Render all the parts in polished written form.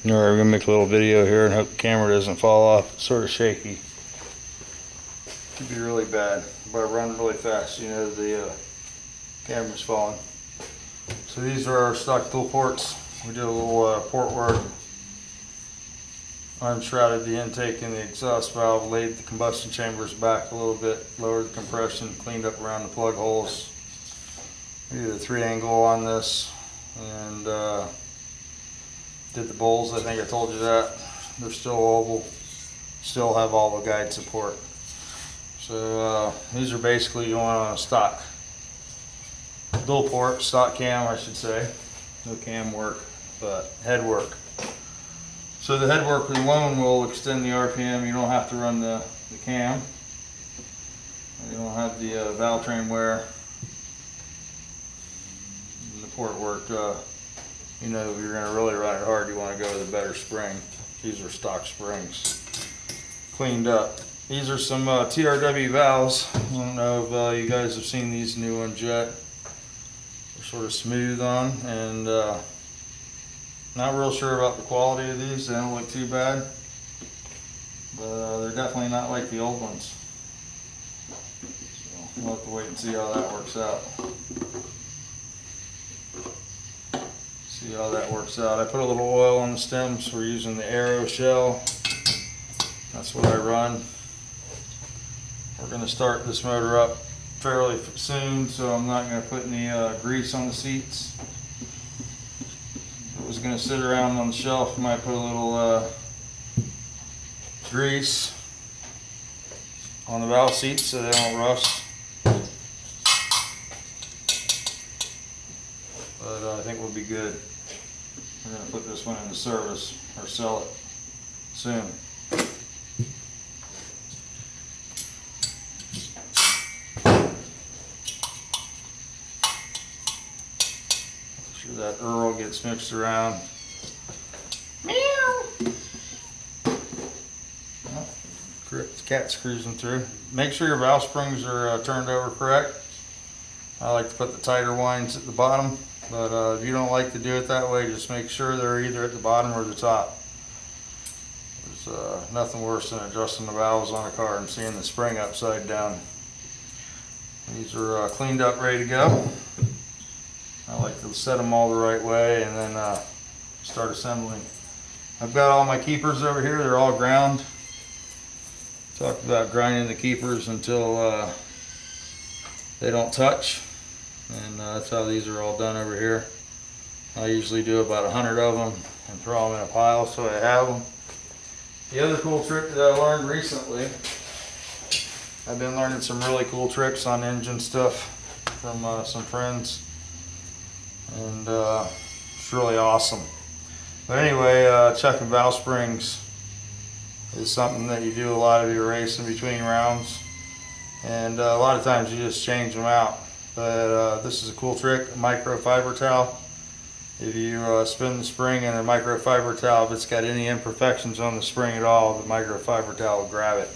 Alright, we're gonna make a little video here and hope the camera doesn't fall off. It's sort of shaky. Could be really bad. But I run really fast, you know the camera's falling. So these are our stock dual ports. We did a little port work. Unshrouded the intake and the exhaust valve, laid the combustion chambers back a little bit, lowered the compression, cleaned up around the plug holes. We did a 3-angle on this, and did the bowls. I think I told you that. They're still oval, still have all the guide support. So these are basically going on a stock dual port, stock cam I should say. No cam work, but head work. So the head work alone will extend the RPM. You don't have to run the cam. You don't have the valve train wear. And the port work, you know, if you're going to really run it hard, you want to go with a better spring. These are stock springs. Cleaned up. These are some TRW valves. I don't know if you guys have seen these new ones yet. They're sort of smooth on, and not real sure about the quality of these. They don't look too bad, but they're definitely not like the old ones. So we'll have to wait and see how that works out. See how that works out. I put a little oil on the stems. We're using the Aero shell. That's what I run. We're going to start this motor up fairly soon, so I'm not going to put any grease on the seats. If it was going to sit around on the shelf, I might put a little grease on the valve seats so they don't rust. But I think we'll be good. We're going to put this one into service or sell it soon. Make sure that Earl gets mixed around. Meow! Oh, the cat's cruising through. Make sure your valve springs are turned over correct. I like to put the tighter winds at the bottom, but if you don't like to do it that way, just make sure they're either at the bottom or the top. There's nothing worse than adjusting the valves on a car and seeing the spring upside down. These are cleaned up, ready to go. I like to set them all the right way and then start assembling. I've got all my keepers over here. They're all ground. Talked about grinding the keepers until they don't touch, and that's how these are all done over here. I usually do about 100 of them and throw them in a pile so I have them. The other cool trick that I learned recently, I've been learning some really cool tricks on engine stuff from some friends, and it's really awesome. But anyway, checking valve springs is something that you do a lot of your racing between rounds, and a lot of times you just change them out. But this is a cool trick, a microfiber towel. If you spin the spring in a microfiber towel, if it's got any imperfections on the spring at all, the microfiber towel will grab it.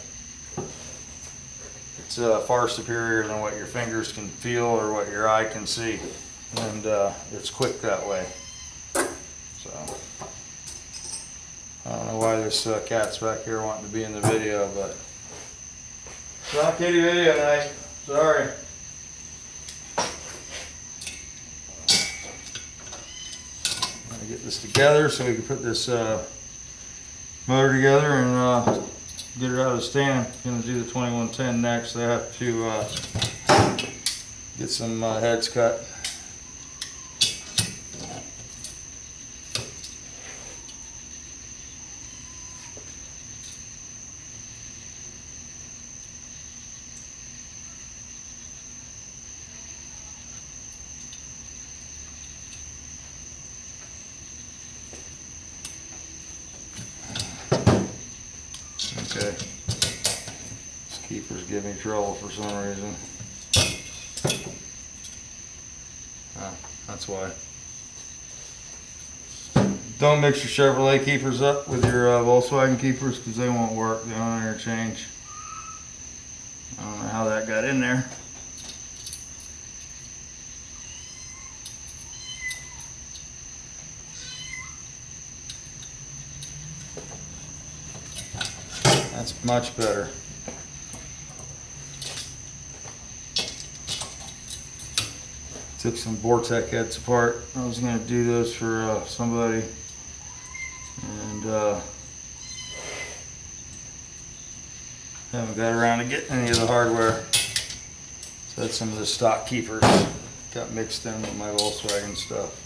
It's far superior than what your fingers can feel or what your eye can see, and it's quick that way. So I don't know why this cat's back here wanting to be in the video, but it's not kitty video night. Sorry. I'm gonna get this together so we can put this motor together and get it out of the stand. I'm gonna do the 2110 next. I have to get some heads cut. Okay, this keeper's giving me trouble for some reason. That's why. Don't mix your Chevrolet keepers up with your Volkswagen keepers because they won't work. They don't interchange. I don't know how that got in there. That's much better. Took some Vortec heads apart. I was going to do those for somebody, and haven't got around to getting any of the hardware. So that's some of the stock keepers got mixed in with my Volkswagen stuff.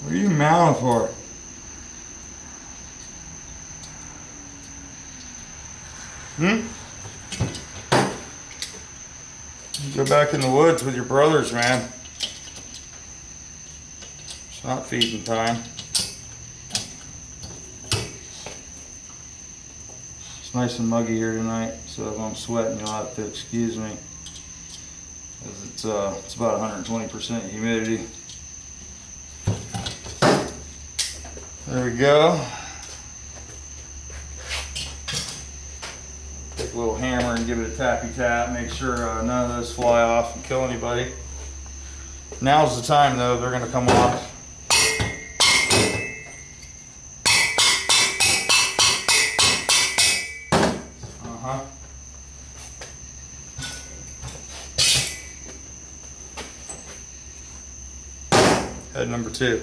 What are you mounting for? You go back in the woods with your brothers, man. It's not feeding time. It's nice and muggy here tonight, so if I'm sweating, you'll have to excuse me. It's about 120% humidity. There we go. Take a little hammer and give it a tappy tap. Make sure none of those fly off and kill anybody. Now's the time though, they're going to come off. Head number 2.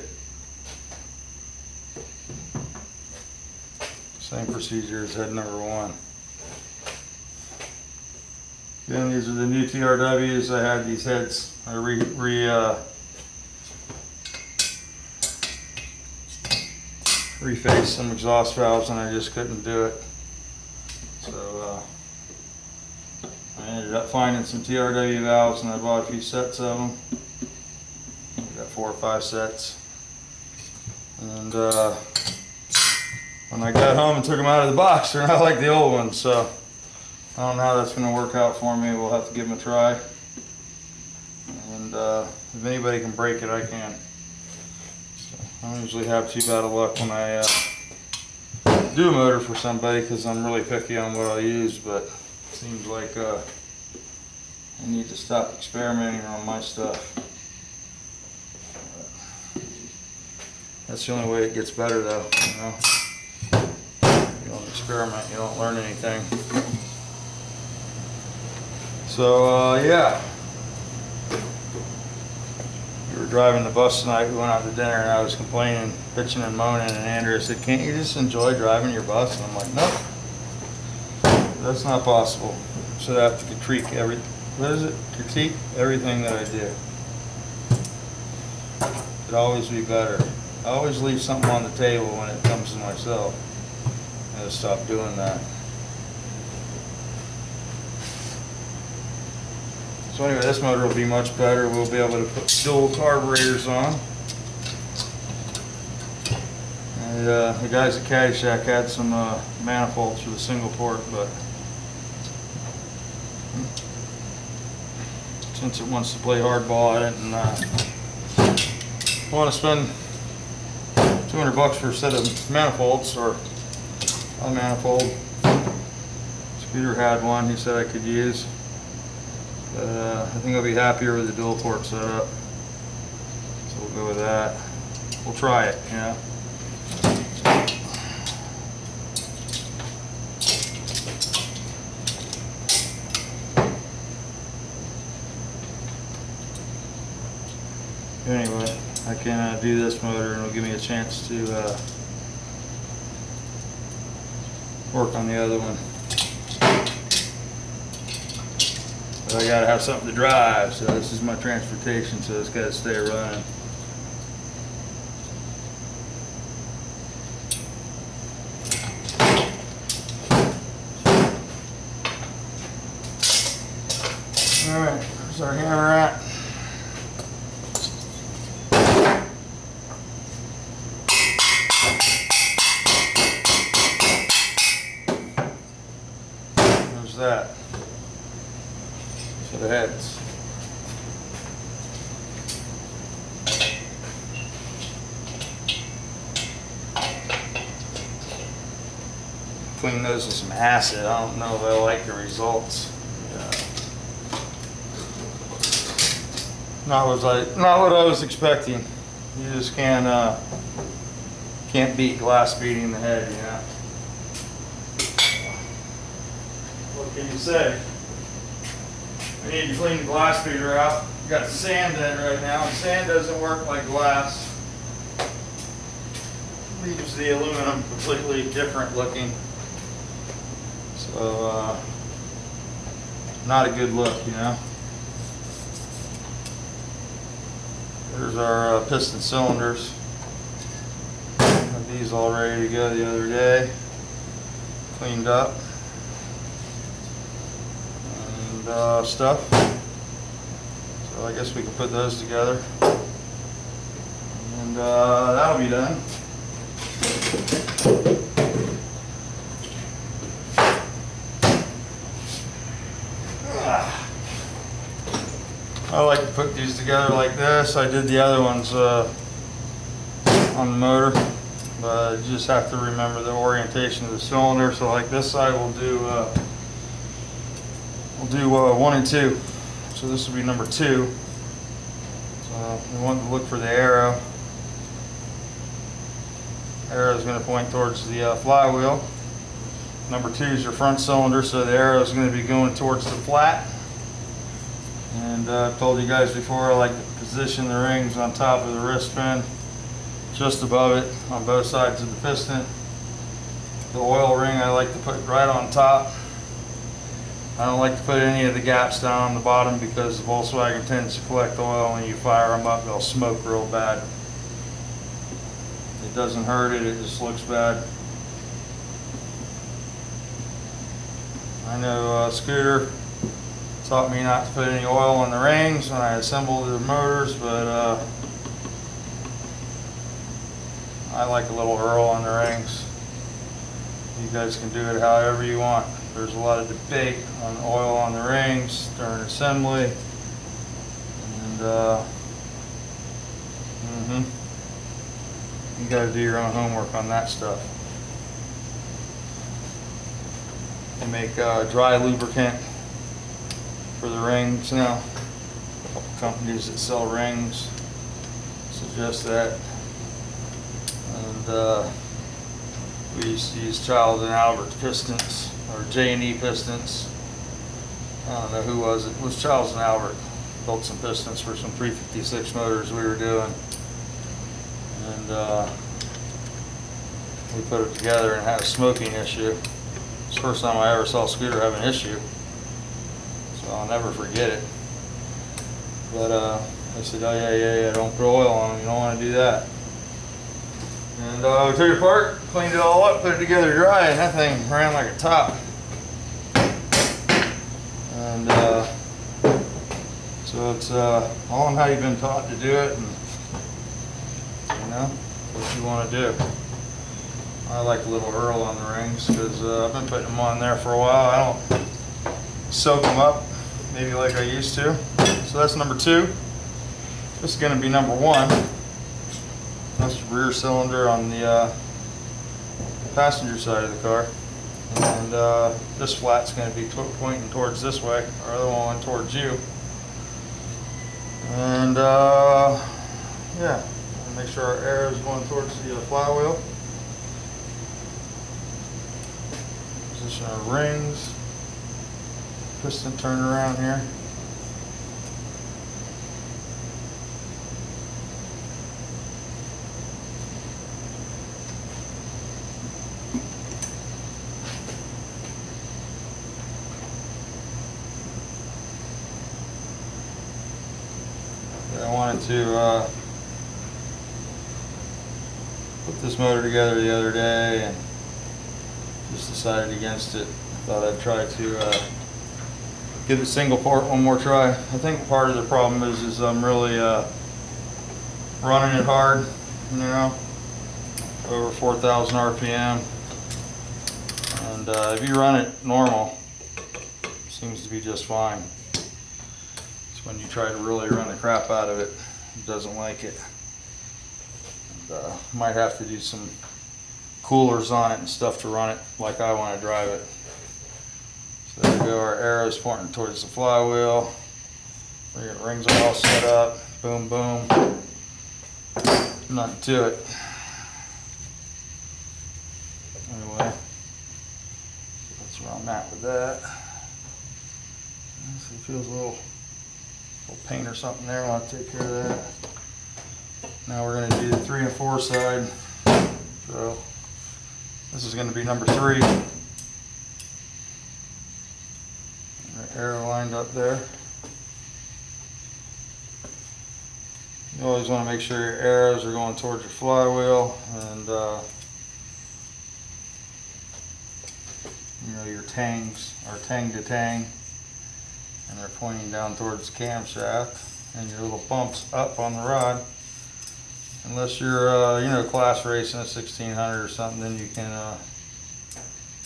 Same procedure as head number 1. Again, these are the new TRWs. I had these heads. I refaced some exhaust valves and I just couldn't do it. So I ended up finding some TRW valves and I bought a few sets of them. I got 4 or 5 sets. And when I got home and took them out of the box, they're not like the old ones. So I don't know how that's going to work out for me. We'll have to give them a try. And if anybody can break it, I can. So I don't usually have too bad of luck when I do a motor for somebody because I'm really picky on what I use, but it seems like I need to stop experimenting on my stuff. That's the only way it gets better though, you know. You don't experiment, you don't learn anything. So yeah, we were driving the bus tonight. We went out to dinner and I was complaining, bitching and moaning, and Andrea said, "Can't you just enjoy driving your bus?" And I'm like, "Nope, that's not possible." So I have to critique critique everything that I do. Could always be better. I always leave something on the table when it comes to myself. I gotta stop doing that. So anyway, this motor will be much better. We'll be able to put dual carburetors on. And the guys at Caddyshack had some manifolds for the single port, but since it wants to play hardball, I didn't want to spend $200 for a set of manifolds or a manifold. Scooter had one he said I could use. But I think I'll be happier with the dual port setup. So we'll go with that. We'll try it, you know. Anyway, I can do this motor and it'll give me a chance to work on the other one. But I gotta have something to drive, so this is my transportation, so it's gotta stay running. Alright, where's our hammer at? Where's that? So the heads. Clean those with some acid. I don't know if I like the results. Not what I was expecting. You just can't beat glass beating the head, you know. What can you say? We need to clean the glass beater out. We got sand in it right now, and sand doesn't work like glass. Leaves the aluminum completely different looking. So, not a good look, you know. Here's our piston cylinders. Had these all ready to go the other day. Cleaned up. And stuff. So I guess we can put those together. And that'll be done. I like to put these together like this. I did the other ones on the motor, but you just have to remember the orientation of the cylinder. So like this side we'll do 1 and 2. So this will be number 2. So we want to look for the arrow. Arrow is going to point towards the flywheel. Number 2 is your front cylinder, so the arrow is going to be going towards the flat. And I've told you guys before, I like to position the rings on top of the wrist pin, just above it on both sides of the piston. The oil ring I like to put right on top. I don't like to put any of the gaps down on the bottom because the Volkswagen tends to collect oil. When you fire them up, they'll smoke real bad. It doesn't hurt it, it just looks bad. I know Scooter taught me not to put any oil on the rings when I assembled the motors, but I like a little Earl on the rings. You guys can do it however you want. There's a lot of debate on oil on the rings during assembly, and you got to do your own homework on that stuff. They make dry lubricant for the rings now. A couple companies that sell rings suggest that. And we used to use Child and Albert pistons, or J&E pistons. I don't know who was it. It was Child and Albert. Built some pistons for some 356 motors we were doing. And we put it together and had a smoking issue. It's the first time I ever saw Scooter have an issue. So I'll never forget it. But I said, oh yeah, don't put oil on them, you don't want to do that. And we took it apart, cleaned it all up, put it together dry, and that thing ran like a top. And so it's all on how you've been taught to do it, and you know, what you want to do. I like a little Earl on the rings because I've been putting them on there for a while. I don't soak them up maybe like I used to. So that's number 2. This is going to be number 1. That's the rear cylinder on the passenger side of the car. And this flat's going to be pointing towards this way, our other one towards you. And yeah, make sure our arrow is going towards the flywheel. Position our rings. Piston turn around here. I wanted to put this motor together the other day and just decided against it. Thought I'd try to give it single port one more try. I think part of the problem is I'm really running it hard, you know, over 4,000 RPM. And if you run it normal, it seems to be just fine. It's when you try to really run the crap out of it, it doesn't like it. And, might have to do some coolers on it and stuff to run it like I want to drive it. So there we go, our arrows pointing towards the flywheel. We got rings all set up. Boom, boom. Nothing to it. Anyway, that's where I'm at with that. So it feels a little paint or something there. I want to take care of that. Now we're going to do the 3 and 4 side. So this is going to be number 3. Arrow lined up there. You always want to make sure your arrows are going towards your flywheel, and you know, your tangs are tang to tang, and they're pointing down towards the camshaft, and your little bumps up on the rod. Unless you're you know, class racing a 1600 or something, then you can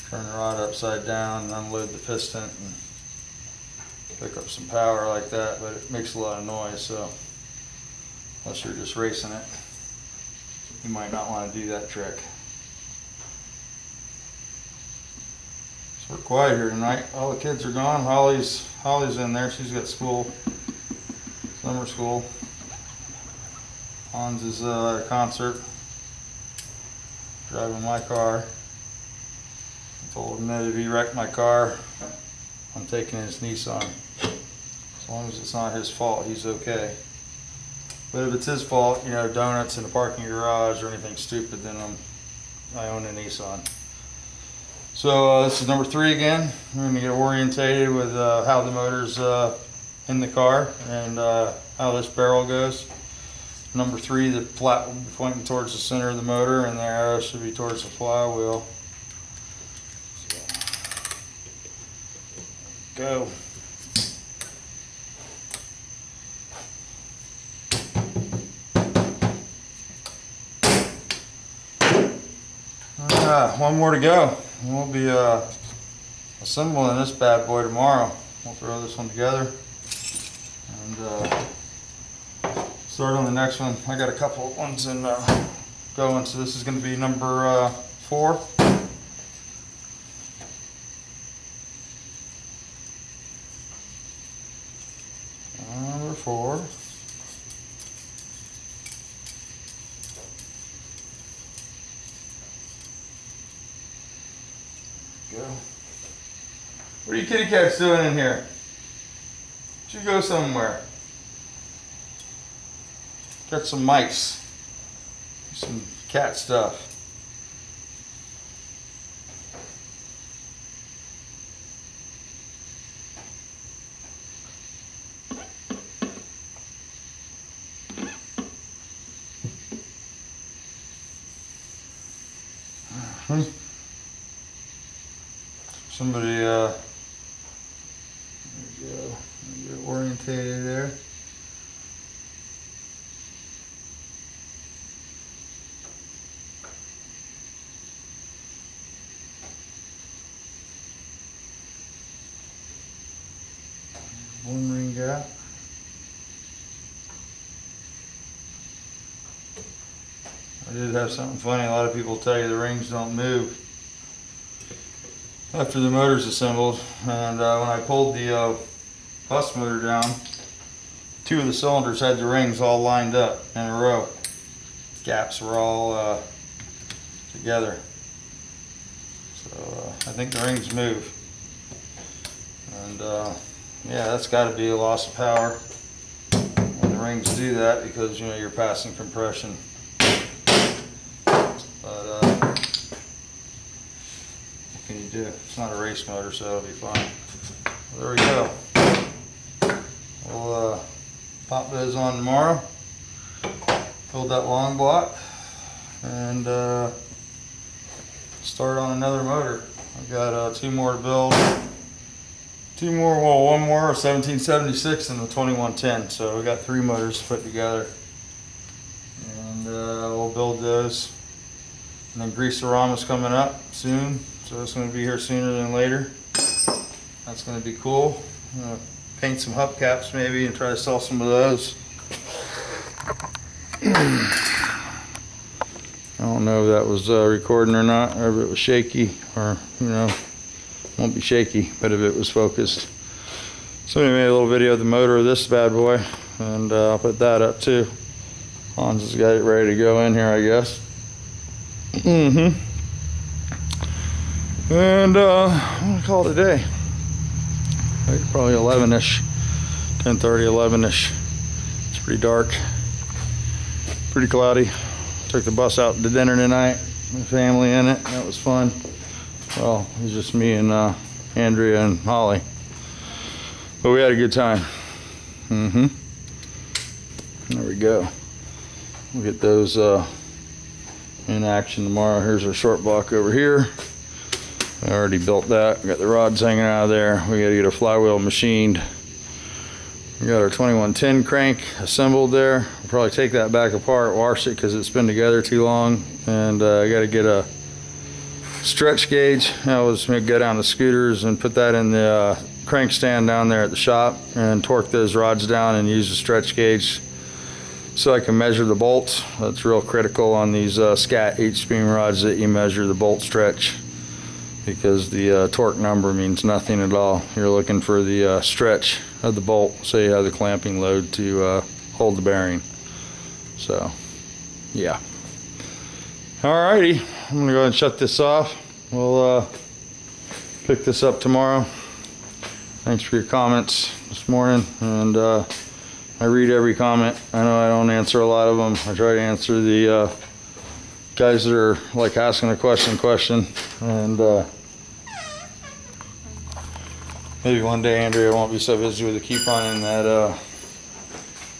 turn the rod upside down and unload the piston and pick up some power like that, but it makes a lot of noise, so unless you're just racing it, you might not want to do that trick. So we're quiet here tonight. All the kids are gone. Holly's in there. She's got school, summer school. Hans is at a concert, driving my car. I told him that if he wrecked my car, I'm taking his Nissan. As long as it's not his fault, he's okay. But if it's his fault, you know, donuts in the parking garage or anything stupid, then I own a Nissan. So this is number 3 again. We're going to get orientated with how the motor's in the car and how this barrel goes. Number 3, the flat will be pointing towards the center of the motor, and the arrow should be towards the flywheel. So, go. One more to go. We'll be assembling this bad boy tomorrow. We'll throw this one together and start on the next one. I got a couple of ones in going, so this is going to be number 4. Number 4. Go. What are you kitty cats doing in here? You should go somewhere. Got some mice. Some cat stuff. Somebody, there we go. Get orientated there. One ring gap. I did have something funny. A lot of people tell you the rings don't move after the motor's assembled, and when I pulled the bus motor down, 2 of the cylinders had the rings all lined up in a row. Gaps were all together. So I think the rings move. And yeah, that's got to be a loss of power when the rings do that, because you know you're passing compression. But what can you do? It's not a race motor, so it'll be fine. Well, there we go. We'll pop those on tomorrow, build that long block, and start on another motor. I've got 2 more to build. 2 more, well, 1 more 1776 and the 2110. So we got 3 motors to put together, and we'll build those. And then Greaserama's coming up soon, so it's going to be here sooner than later. That's going to be cool. I'm going to paint some hubcaps maybe and try to sell some of those. I don't know if that was recording or not, or if it was shaky, or you know, won't be shaky, but if it was focused. Somebody made a little video of the motor of this bad boy, and I'll put that up too. Hans has got it ready to go in here, I guess. And I'm gonna call it a day. Probably 11ish, 10:30, 11ish. It's pretty dark, pretty cloudy. Took the bus out to dinner tonight, my family in it. That was fun. Well, it was just me and Andrea and Holly, but we had a good time. There we go. We'll get those in action tomorrow. Here's our short block over here. I already built that. We got the rods hanging out of there. We got to get a flywheel machined. We got our 2110 crank assembled there. We'll probably take that back apart, wash it because it's been together too long, and I got to get a stretch gauge. I was going to go down to Scooters and put that in the crank stand down there at the shop and torque those rods down and use the stretch gauge so I can measure the bolts. That's real critical on these Scat H-beam rods, that you measure the bolt stretch, because the torque number means nothing at all. You're looking for the stretch of the bolt so you have the clamping load to hold the bearing. So yeah, alrighty, I'm gonna go ahead and shut this off. We'll pick this up tomorrow. Thanks for your comments this morning, and I read every comment. I know I don't answer a lot of them. I try to answer the guys that are like asking a question, and maybe one day Andrea won't be so busy with the couponing that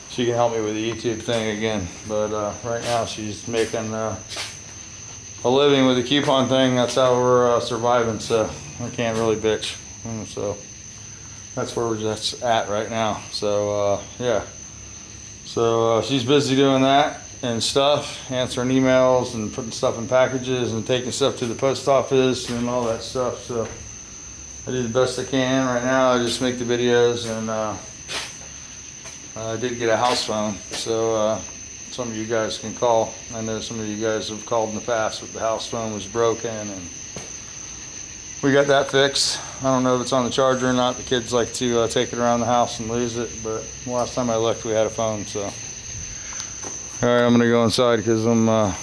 she can help me with the YouTube thing again. But right now she's making a living with the coupon thing. That's how we're surviving, so I can't really bitch. So that's where we're just at right now. So yeah, so she's busy doing that and stuff, answering emails and putting stuff in packages and taking stuff to the post office and all that stuff. So I do the best I can right now. I just make the videos, and I did get a house phone, so some of you guys can call. I know some of you guys have called in the past, but the house phone was broken, and we got that fixed. I don't know if it's on the charger or not. The kids like to take it around the house and lose it, but last time I looked we had a phone. So alright, I'm gonna go inside because I'm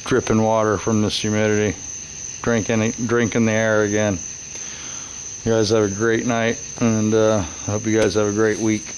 dripping water from this humidity, drinking the air again. You guys have a great night, and I hope you guys have a great week.